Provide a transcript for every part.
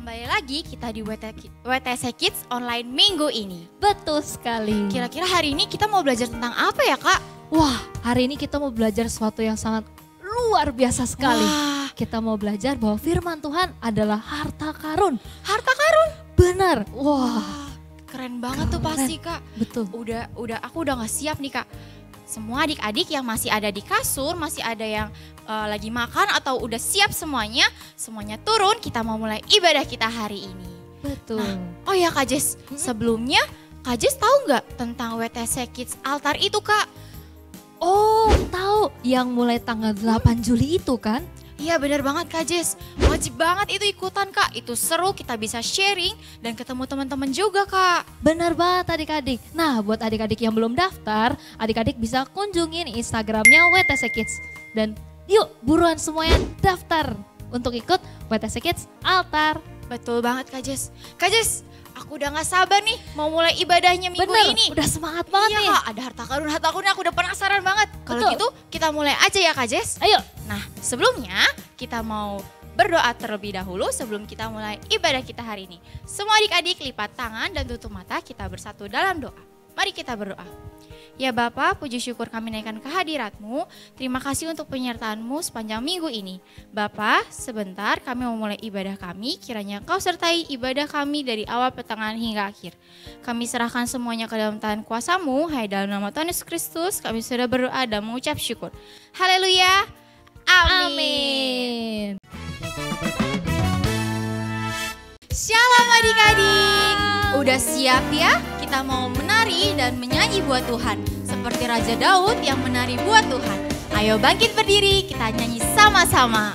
Kembali lagi kita di WTC Kids Online minggu ini. Betul sekali. Kira-kira hari ini kita mau belajar tentang apa ya, Kak? Wah, hari ini kita mau belajar sesuatu yang sangat luar biasa sekali. Wah. Kita mau belajar bahwa firman Tuhan adalah harta karun. Harta karun. Benar. Wah, Wah, keren banget tuh pasti, Kak. betul. Aku udah gak siap nih, Kak. Semua adik-adik yang masih ada di kasur, masih ada yang lagi makan atau udah siap semuanya turun, kita mau mulai ibadah kita hari ini. Betul. Oh ya Kak Jess, sebelumnya Kak Jess tahu nggak tentang WTC Kids Altar itu, Kak? Oh, tahu yang mulai tanggal 8 Juli itu kan? Iya benar banget Kak Jess, wajib banget itu ikutan Kak, itu seru, kita bisa sharing dan ketemu teman-teman juga Kak. Benar banget adik-adik. Nah, buat adik-adik yang belum daftar, adik-adik bisa kunjungin Instagramnya WTC Kids. Dan yuk buruan semuanya daftar untuk ikut WTC Kids Altar. Betul banget Kak Jess. Kak Jess, aku udah gak sabar nih mau mulai ibadahnya minggu Bener, ini. udah semangat banget Iya nih. Kak, ada harta karun aku udah penasaran banget. Kalau Betul. gitu kita mulai aja ya Kak Jess. Ayo. Nah sebelumnya kita mau berdoa terlebih dahulu sebelum kita mulai ibadah kita hari ini. Semua adik-adik lipat tangan dan tutup mata, kita bersatu dalam doa. Mari kita berdoa. Ya Bapa, puji syukur kami naikkan kehadirat-Mu. Terima kasih untuk penyertaan-Mu sepanjang minggu ini. Bapa, sebentar kami mau mulai ibadah kami. Kiranya Kau sertai ibadah kami dari awal pertengahan hingga akhir. Kami serahkan semuanya ke dalam tangan kuasa-Mu. Hai dalam nama Tuhan Yesus Kristus kami sudah berdoa dan mengucap syukur. Haleluya. Amin. Shalom adik-adik. Udah siap ya? Kita mau menari dan menyanyi buat Tuhan. Seperti Raja Daud yang menari buat Tuhan. Ayo bangkit berdiri, kita nyanyi sama-sama.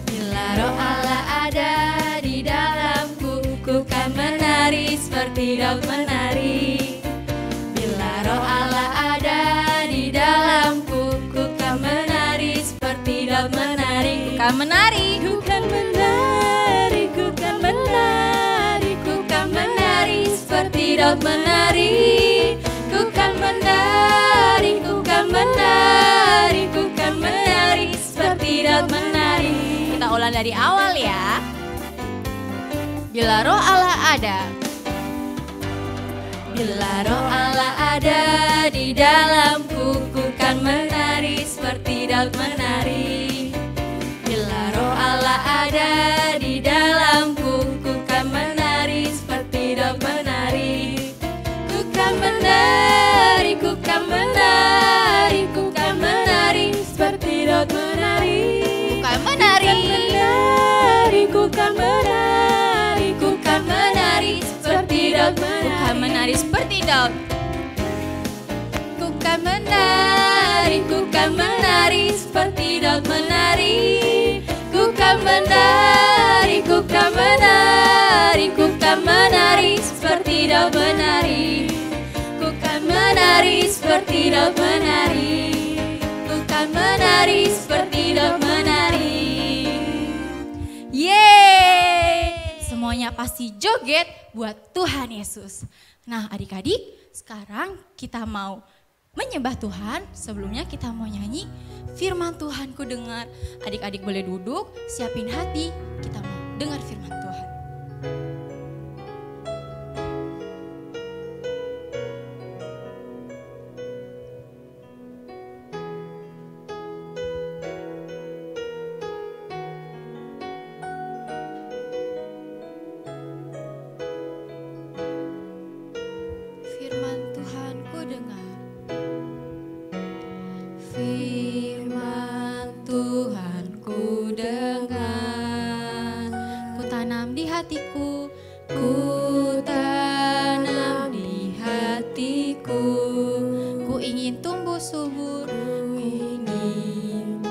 Bila roh Allah ada di dalamku, ku kan menari seperti Daud menari. Bila roh Allah ada di dalamku, ku kan menari seperti Daud menari. Ku kan menari, ku kan menari, ku kan menari, ku kan menari seperti Daud menari. Ku kan menari, ku kan menari, ku kan menari seperti Daud menari. Kita ulang dari awal ya. Bila roh Allah ada. Bila roh Allah ada di dalamku, ku kan menari seperti Daud menari. Bila roh Allah ada di dalamku, ku kan menari seperti Daud menari. Ku kan menari, ku kan menari, ku kan menari seperti Daud menari. Ku kan menari, ku kan menari, ku kan menari seperti Daud menari. Ku kan menari seperti Daud. Ku kan menari, ku kan menari seperti Daud menari. Ku kan menari, ku kan menari, ku kan menari seperti Daud menari. Ku kan menari seperti Daud menari. Ku kan menari seperti Daud menari. Yeay! Semuanya pasti joget buat Tuhan Yesus. Nah adik-adik, sekarang kita mau menyembah Tuhan. Sebelumnya kita mau nyanyi firman Tuhan ku dengar. Adik-adik boleh duduk, siapin hati, kita mau dengar firman Tuhan. Firman Tuhan ku dengar. Firman Tuhan ku dengar. Ku tanam di hatiku, ku tanam di hatiku. Ku ingin tumbuh subur, ku ingin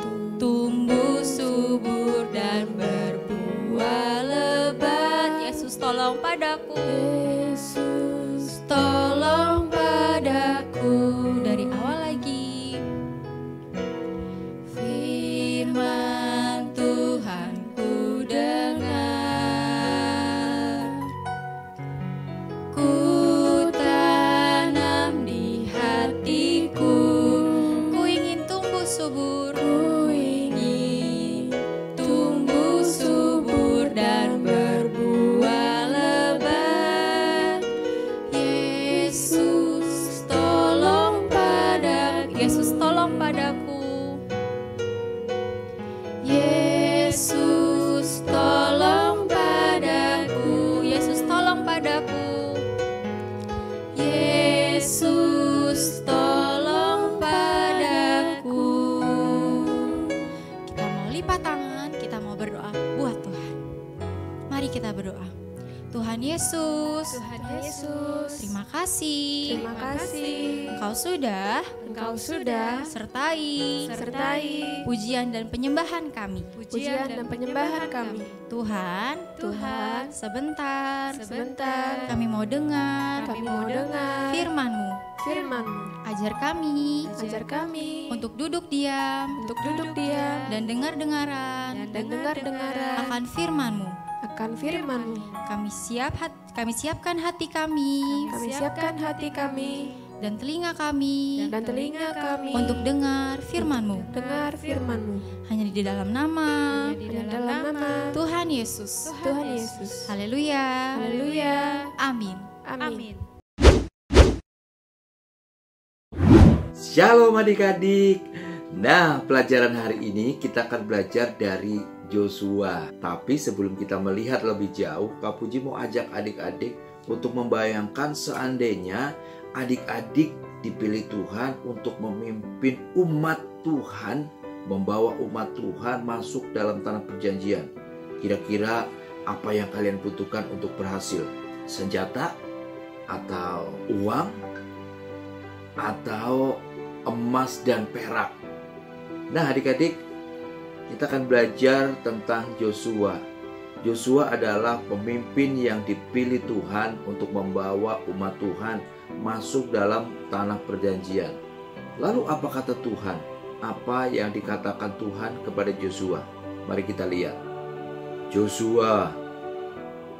tumbuh subur dan berbuah lebat. Yesus tolong padaku. Yesus tolong padaku. Dari awal lagi. Firman Tuhan ku dengar. lipat tangan, kita mau berdoa buat Tuhan. Mari kita berdoa. Tuhan Yesus, terima kasih. Engkau sudah sertai pujian dan penyembahan kami. Tuhan, sebentar kami mau dengar firman-Mu. Ajar kami untuk duduk diam dan dengar-dengaran akan firman-Mu. Kami siapkan hati kami, dan telinga kami, untuk dengar firman-Mu. Hanya di dalam nama Tuhan Yesus. Haleluya. Amin. Shalom adik-adik. Nah, pelajaran hari ini kita akan belajar dari Yosua. Tapi sebelum kita melihat lebih jauh, Kak Puji mau ajak adik-adik untuk membayangkan seandainya adik-adik dipilih Tuhan untuk memimpin umat Tuhan, membawa umat Tuhan masuk dalam tanah perjanjian. Kira-kira apa yang kalian butuhkan untuk berhasil? Senjata? Atau uang? Atau emas dan perak? Nah adik-adik, kita akan belajar tentang Yosua. Yosua adalah pemimpin yang dipilih Tuhan untuk membawa umat Tuhan masuk dalam tanah perjanjian. Lalu apa kata Tuhan? Apa yang dikatakan Tuhan kepada Yosua? Mari kita lihat. Yosua,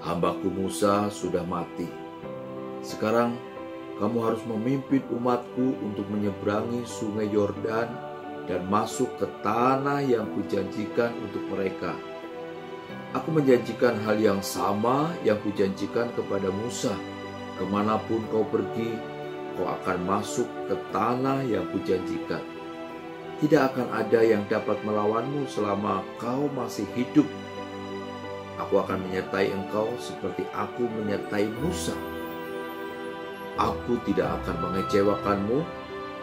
hambaku Musa sudah mati. Sekarang kamu harus memimpin umatku untuk menyeberangi sungai Yordan dan masuk ke tanah yang kujanjikan untuk mereka. Aku menjanjikan hal yang sama yang kujanjikan kepada Musa. Kemanapun kau pergi, kau akan masuk ke tanah yang kujanjikan. Tidak akan ada yang dapat melawanmu selama kau masih hidup. Aku akan menyertai engkau seperti aku menyertai Musa. Aku tidak akan mengecewakanmu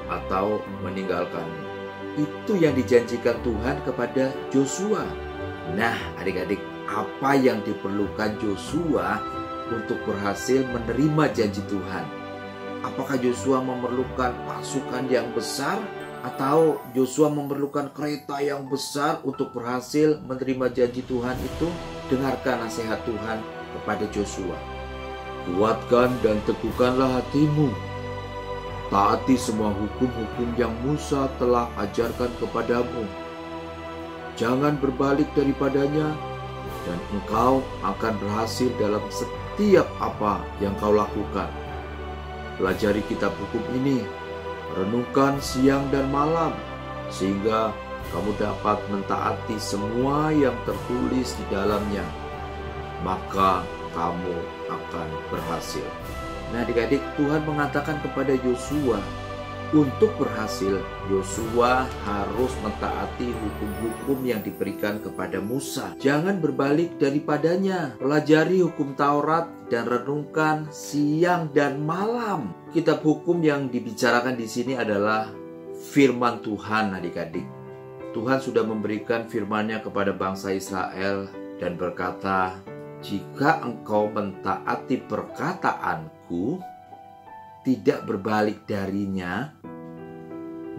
atau meninggalkanmu. Itu yang dijanjikan Tuhan kepada Yosua. Nah adik-adik, apa yang diperlukan Yosua untuk berhasil menerima janji Tuhan? Apakah Yosua memerlukan pasukan yang besar? Atau Yosua memerlukan kereta yang besar untuk berhasil menerima janji Tuhan itu? Dengarkan nasihat Tuhan kepada Yosua. Kuatkan dan teguhkanlah hatimu. Taati semua hukum-hukum yang Musa telah ajarkan kepadamu. Jangan berbalik daripadanya, dan engkau akan berhasil dalam setiap apa yang kau lakukan. Pelajari kitab hukum ini, renungkan siang dan malam, sehingga kamu dapat mentaati semua yang tertulis di dalamnya. Maka kamu akan berhasil. Nah adik-adik, Tuhan mengatakan kepada Yosua, untuk berhasil, Yosua harus mentaati hukum-hukum yang diberikan kepada Musa. Jangan berbalik daripadanya. Pelajari hukum Taurat dan renungkan siang dan malam. Kitab hukum yang dibicarakan di sini adalah firman Tuhan adik-adik. Tuhan sudah memberikan firman-Nya kepada bangsa Israel dan berkata, jika engkau mentaati perkataanku, tidak berbalik darinya,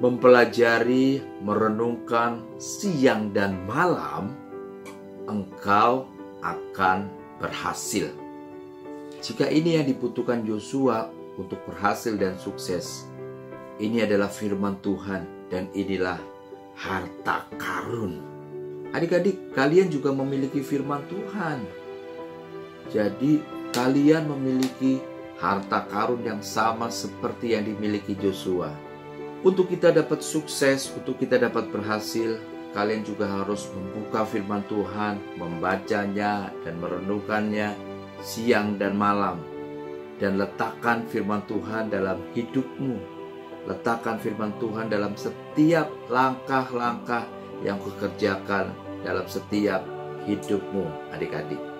mempelajari, merenungkan siang dan malam, engkau akan berhasil. Jika ini yang dibutuhkan Yosua untuk berhasil dan sukses, ini adalah firman Tuhan dan inilah harta karun. Adik-adik, kalian juga memiliki firman Tuhan. Jadi kalian memiliki harta karun yang sama seperti yang dimiliki Yosua. Untuk kita dapat sukses, untuk kita dapat berhasil, kalian juga harus membuka firman Tuhan, membacanya dan merenungkannya siang dan malam. Dan letakkan firman Tuhan dalam hidupmu. Letakkan firman Tuhan dalam setiap langkah-langkah yang kau kerjakan dalam setiap hidupmu, adik-adik.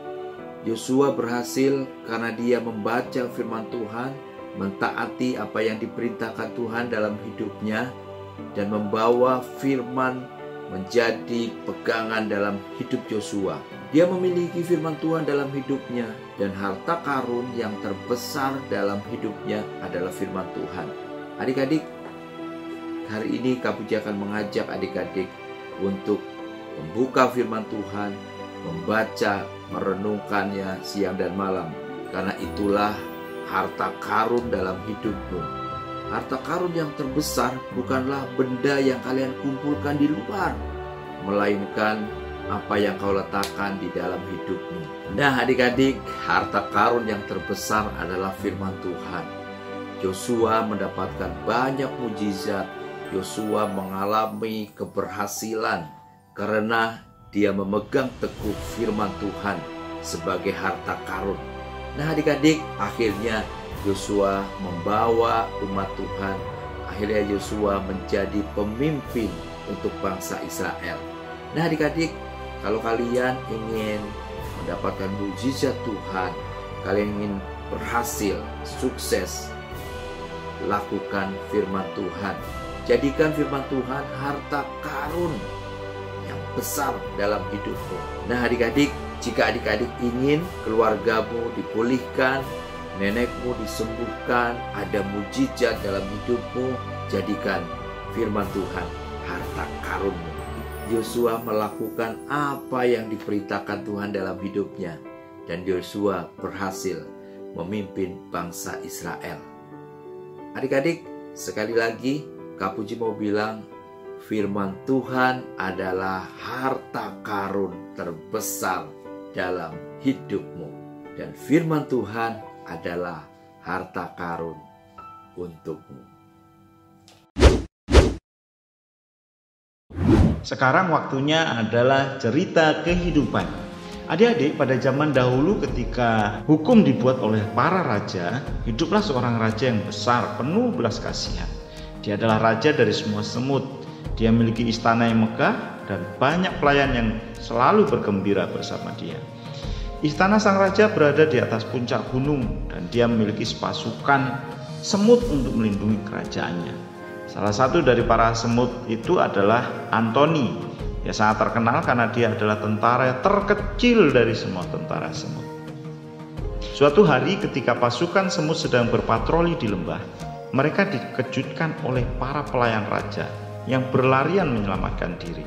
Yosua berhasil karena dia membaca firman Tuhan, mentaati apa yang diperintahkan Tuhan dalam hidupnya, dan membawa firman menjadi pegangan dalam hidup Yosua. Dia memiliki firman Tuhan dalam hidupnya, dan harta karun yang terbesar dalam hidupnya adalah firman Tuhan. Adik-adik, hari ini Kak Puji akan mengajak adik-adik untuk membuka firman Tuhan, membaca, merenungkannya siang dan malam, karena itulah harta karun dalam hidupmu. Harta karun yang terbesar bukanlah benda yang kalian kumpulkan di luar, melainkan apa yang kau letakkan di dalam hidupmu. Nah adik-adik, harta karun yang terbesar adalah firman Tuhan. Yosua mendapatkan banyak mujizat. Yosua mengalami keberhasilan karena dia memegang teguh firman Tuhan sebagai harta karun. Nah adik-adik, akhirnya Yosua membawa umat Tuhan. Akhirnya Yosua menjadi pemimpin untuk bangsa Israel. Nah adik-adik, kalau kalian ingin mendapatkan mujizat Tuhan, kalian ingin berhasil, sukses, lakukan firman Tuhan. Jadikan firman Tuhan harta karun yang besar dalam hidupmu. Nah adik-adik, jika adik-adik ingin keluargamu dipulihkan, nenekmu disembuhkan, ada mujizat dalam hidupmu, jadikan firman Tuhan harta karunmu. Yosua melakukan apa yang diperintahkan Tuhan dalam hidupnya, dan Yosua berhasil memimpin bangsa Israel. Adik-adik, sekali lagi Kak Puji mau bilang, firman Tuhan adalah harta karun terbesar dalam hidupmu, dan firman Tuhan adalah harta karun untukmu. Sekarang waktunya adalah cerita kehidupan. Adik-adik, pada zaman dahulu ketika hukum dibuat oleh para raja, hiduplah seorang raja yang besar, penuh belas kasihan. Dia adalah raja dari semua semut. Dia memiliki istana yang megah dan banyak pelayan yang selalu bergembira bersama dia. Istana sang raja berada di atas puncak gunung, dan dia memiliki pasukan semut untuk melindungi kerajaannya. Salah satu dari para semut itu adalah Antoni. Dia sangat terkenal karena dia adalah tentara terkecil dari semua tentara semut. Suatu hari ketika pasukan semut sedang berpatroli di lembah, mereka dikejutkan oleh para pelayan raja yang berlarian menyelamatkan diri.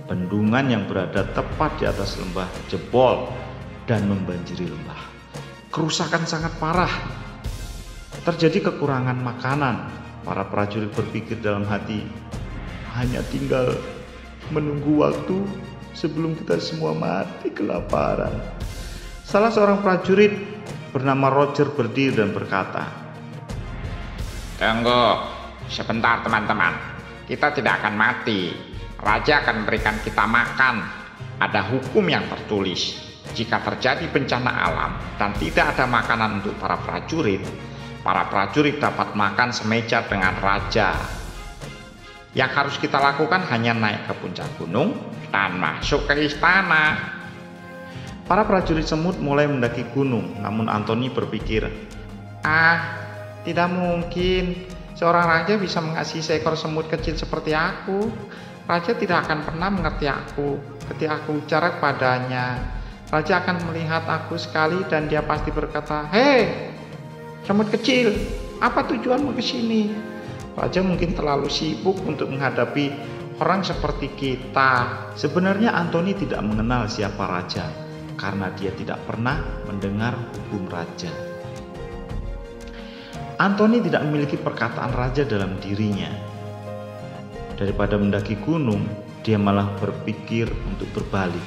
Bendungan yang berada tepat di atas lembah jebol dan membanjiri lembah. Kerusakan sangat parah. Terjadi kekurangan makanan. Para prajurit berpikir dalam hati, hanya tinggal menunggu waktu sebelum kita semua mati kelaparan. Salah seorang prajurit bernama Roger berdiri dan berkata, "Tunggu, sebentar teman-teman. Kita tidak akan mati. Raja akan memberikan kita makan. Ada hukum yang tertulis. Jika terjadi bencana alam dan tidak ada makanan untuk para prajurit dapat makan semeja dengan raja. Yang harus kita lakukan hanya naik ke puncak gunung dan masuk ke istana." Para prajurit semut mulai mendaki gunung, namun Antoni berpikir, tidak mungkin seorang raja bisa mengasihi seekor semut kecil seperti aku. Raja tidak akan pernah mengerti aku ketika aku bicara padanya. Raja akan melihat aku sekali dan dia pasti berkata, "Hei, semut kecil, apa tujuanmu ke sini?" Raja mungkin terlalu sibuk untuk menghadapi orang seperti kita. Sebenarnya Antoni tidak mengenal siapa raja karena dia tidak pernah mendengar hukum raja. Antoni tidak memiliki perkataan raja dalam dirinya. Daripada mendaki gunung, dia malah berpikir untuk berbalik.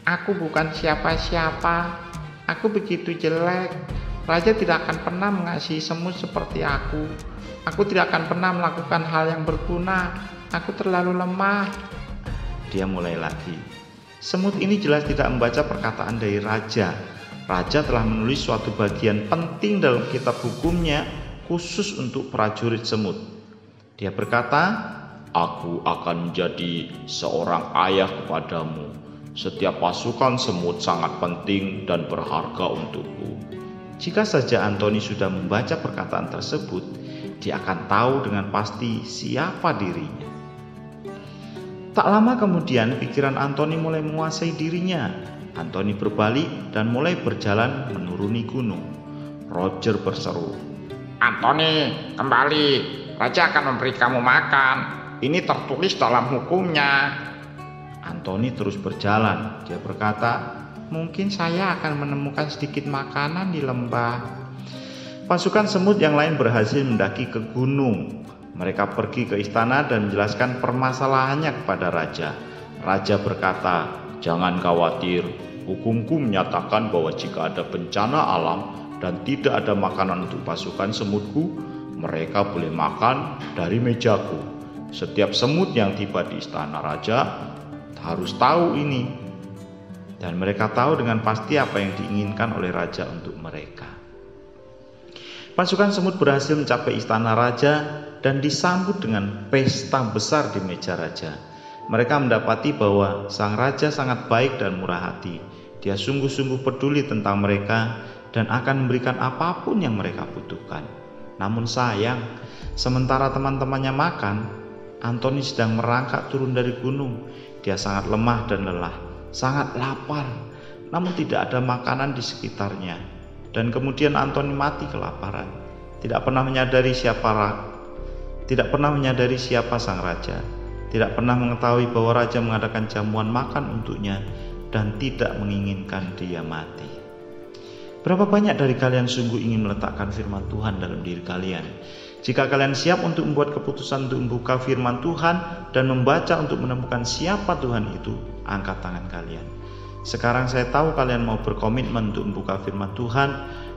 "Aku bukan siapa-siapa. Aku begitu jelek. Raja tidak akan pernah mengasihi semut seperti aku. Aku tidak akan pernah melakukan hal yang berguna. Aku terlalu lemah." Dia mulai lagi. Semut ini jelas tidak membaca perkataan dari raja. Raja telah menulis suatu bagian penting dalam kitab hukumnya khusus untuk prajurit semut. Dia berkata, "Aku akan menjadi seorang ayah kepadamu. Setiap pasukan semut sangat penting dan berharga untukku." Jika saja Antoni sudah membaca perkataan tersebut, dia akan tahu dengan pasti siapa dirinya. Tak lama kemudian pikiran Antoni mulai menguasai dirinya. Antoni berbalik dan mulai berjalan menuruni gunung. Roger berseru, Antoni, kembali. Raja akan memberi kamu makan. Ini tertulis dalam hukumnya. Antoni terus berjalan. Dia berkata, mungkin saya akan menemukan sedikit makanan di lembah. Pasukan semut yang lain berhasil mendaki ke gunung. Mereka pergi ke istana dan menjelaskan permasalahannya kepada raja. Raja berkata, jangan khawatir, hukumku menyatakan bahwa jika ada bencana alam dan tidak ada makanan untuk pasukan semutku, mereka boleh makan dari mejaku. Setiap semut yang tiba di istana raja harus tahu ini. Dan mereka tahu dengan pasti apa yang diinginkan oleh raja untuk mereka. Pasukan semut berhasil mencapai istana raja dan disambut dengan pesta besar di meja raja. Mereka mendapati bahwa sang raja sangat baik dan murah hati. Dia sungguh-sungguh peduli tentang mereka dan akan memberikan apapun yang mereka butuhkan. Namun sayang, sementara teman-temannya makan, Antoni sedang merangkak turun dari gunung. Dia sangat lemah dan lelah, sangat lapar, namun tidak ada makanan di sekitarnya. Dan kemudian Antoni mati kelaparan. Tidak pernah menyadari siapa sang raja. Tidak pernah mengetahui bahwa raja mengadakan jamuan makan untuknya dan tidak menginginkan dia mati. Berapa banyak dari kalian sungguh ingin meletakkan firman Tuhan dalam diri kalian? Jika kalian siap untuk membuat keputusan untuk membuka firman Tuhan dan membaca untuk menemukan siapa Tuhan itu, angkat tangan kalian. Sekarang saya tahu kalian mau berkomitmen untuk membuka firman Tuhan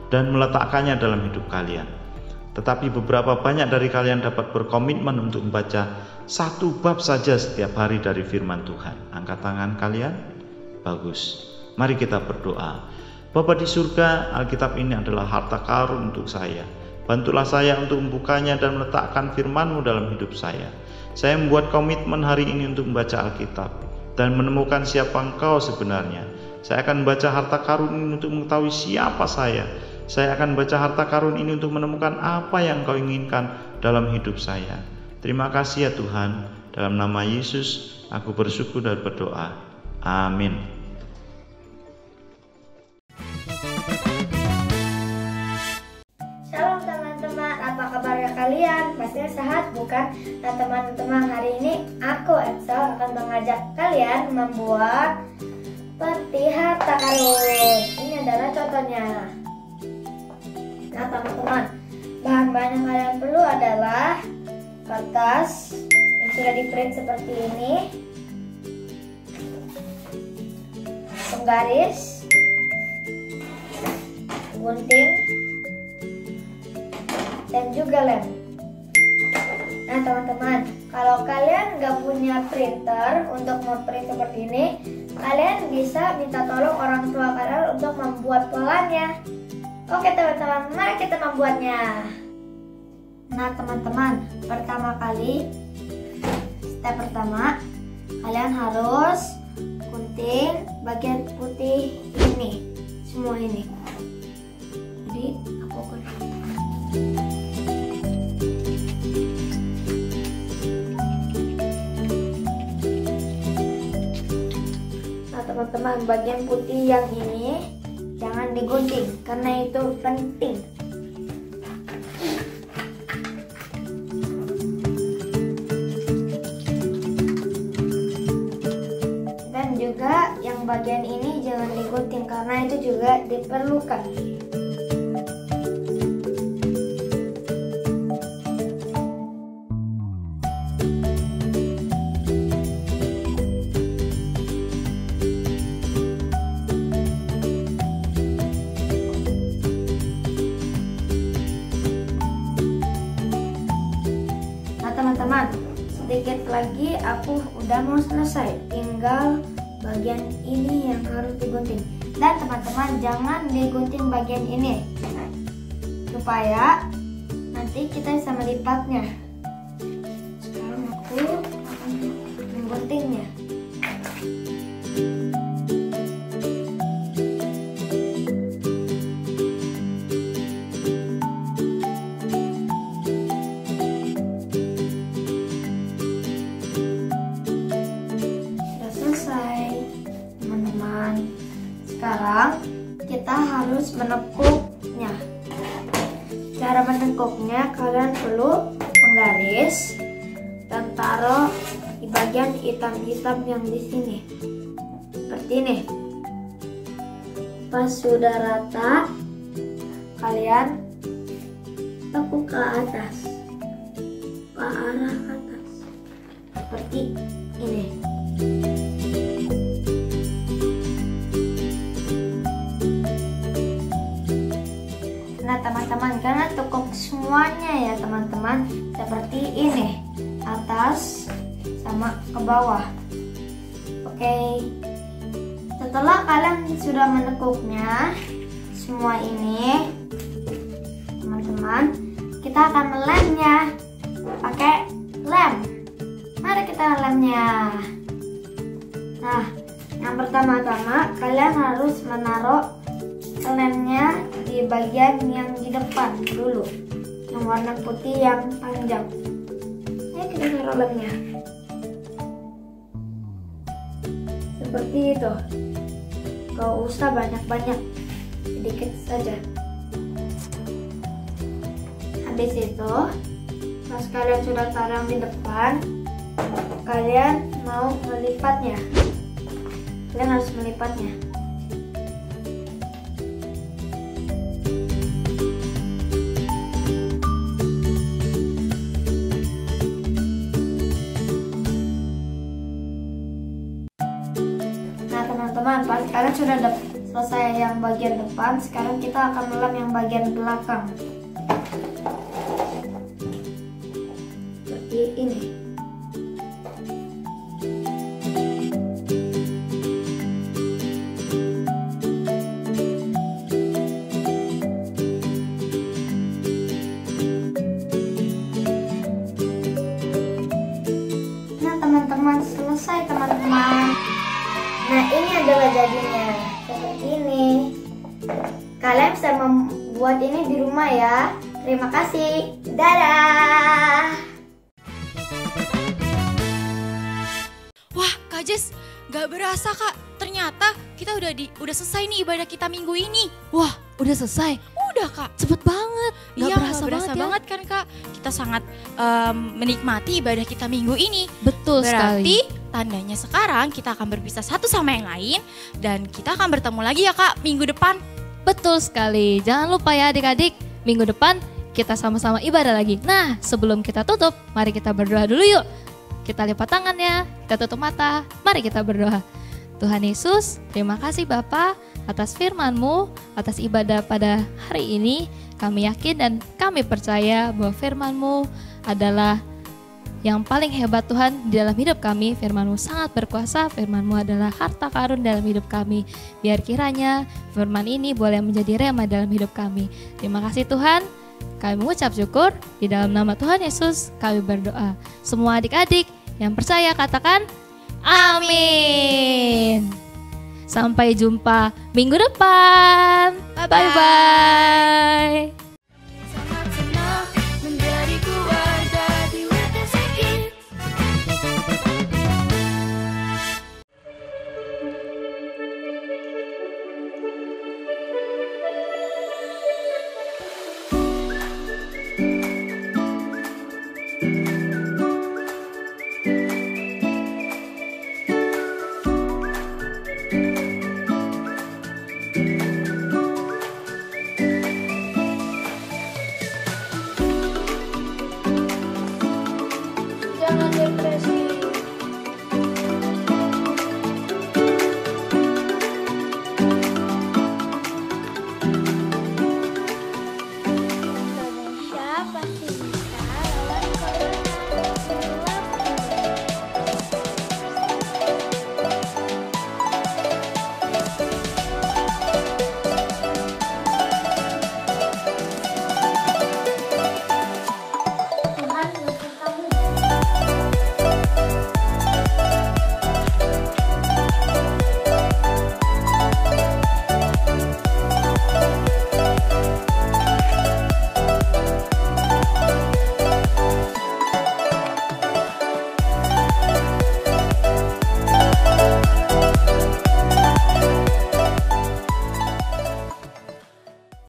dan meletakkannya dalam hidup kalian. Tetapi beberapa banyak dari kalian dapat berkomitmen untuk membaca satu bab saja setiap hari dari firman Tuhan. Angkat tangan kalian. Bagus. Mari kita berdoa. Bapa di surga, Alkitab ini adalah harta karun untuk saya. Bantulah saya untuk membukanya dan meletakkan firman-Mu dalam hidup saya. Saya membuat komitmen hari ini untuk membaca Alkitab dan menemukan siapa Engkau sebenarnya. Saya akan membaca harta karun ini untuk mengetahui siapa saya. Saya akan membaca harta karun ini untuk menemukan apa yang Engkau inginkan dalam hidup saya. Terima kasih ya Tuhan. Dalam nama Yesus, aku bersyukur dan berdoa. Amin. Shalom teman-teman, apa kabarnya kalian? Pastinya sehat bukan? Nah teman-teman, hari ini aku Excel akan mengajak kalian membuat peti harta karun. Ini adalah contohnya. Nah teman-teman, bahan-bahan yang kalian perlu adalah kertas yang sudah di print seperti ini, penggaris, gunting, dan juga lem. Nah teman-teman, kalau kalian nggak punya printer untuk memprint seperti ini, kalian bisa minta tolong orang tua kalian untuk membuat polanya. Oke teman-teman, mari kita membuatnya. Nah teman-teman, step pertama, kalian harus gunting bagian putih ini, semua ini. Jadi aku gunting. Nah teman-teman, bagian putih yang ini jangan digunting karena itu penting. Dan juga yang bagian ini jangan digunting karena itu juga diperlukan. Teman-teman, sedikit lagi aku udah mau selesai, tinggal bagian ini yang harus digunting. Dan teman-teman, jangan digunting bagian ini supaya nanti kita bisa melipatnya. Sekarang aku akan mengguntingnya. sekarang kita harus menekuknya. Cara menekuknya, kalian perlu menggaris dan taruh di bagian hitam-hitam yang di sini. Seperti ini. Pas sudah rata, kalian tekuk ke atas, ke arah atas, seperti ini. Nah teman-teman, karena tekuk semuanya ya teman-teman, seperti ini, atas sama ke bawah. Oke, setelah kalian sudah menekuknya semua ini, teman-teman, kita akan melemnya pakai lem. Mari kita lemnya. Nah, yang pertama-tama kalian harus menaruh lemnya di bagian yang di depan dulu, yang warna putih yang panjang. Ini kita taruh lemnya seperti itu. Gak usah banyak-banyak, sedikit saja. Habis itu, pas kalian sudah taruh di depan, kalian mau melipatnya. Kalian harus melipatnya. Nah teman-teman, pas kalian sudah selesai yang bagian depan, sekarang kita akan melem yang bagian belakang. Seperti ini. Nah teman-teman, selesai teman-teman. Nah ini adalah jadinya seperti ini. Kalian bisa membuat ini di rumah ya. Terima kasih. Dadah. Wah, Kak Jess, gak berasa Kak. Ternyata kita udah selesai nih ibadah kita minggu ini. Wah, udah selesai. Udah Kak. Cepet banget. Iya, gak berasa banget kan Kak. Kita sangat menikmati ibadah kita minggu ini. Betul sekali. Berarti tandanya sekarang kita akan berpisah satu sama yang lain. Dan kita akan bertemu lagi ya Kak minggu depan. Betul sekali. Jangan lupa ya adik-adik, minggu depan kita sama-sama ibadah lagi. Nah, sebelum kita tutup, mari kita berdoa dulu yuk. Kita lipat tangannya, kita tutup mata, mari kita berdoa. Tuhan Yesus, terima kasih Bapa atas firman-Mu, atas ibadah pada hari ini. Kami yakin dan kami percaya bahwa firman-Mu adalah yang paling hebat Tuhan di dalam hidup kami. Firman-Mu sangat berkuasa, firman-Mu adalah harta karun dalam hidup kami. Biar kiranya firman ini boleh menjadi rema dalam hidup kami. Terima kasih Tuhan. Kami mengucap syukur, di dalam nama Tuhan Yesus kami berdoa. Semua adik-adik yang percaya katakan amin. Sampai jumpa minggu depan. Bye-bye.